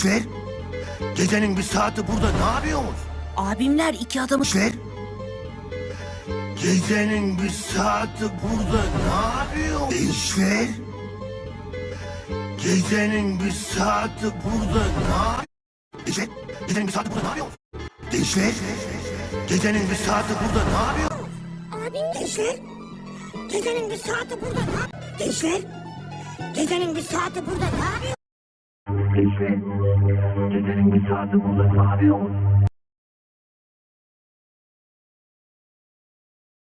Gençler, gecenin bir saati burada ne yapıyorsunuz? Abimler iki adamı... Gençler, gecenin bir saati burada ne yapıyorsunuz? Gençler, gecenin bir saati burada ne yapıyorsunuz? Gençler, gecenin bir saati burada ne yapıyorsunuz? Gençler, gecenin bir saati burada ne yapıyorsunuz? Abim gençler, gecenin bir saati burada ne yap? Gençler, gecenin bir saati burada ne yapıyor? Gençler, gecenin bir saati burada ne yapıyorsunuz?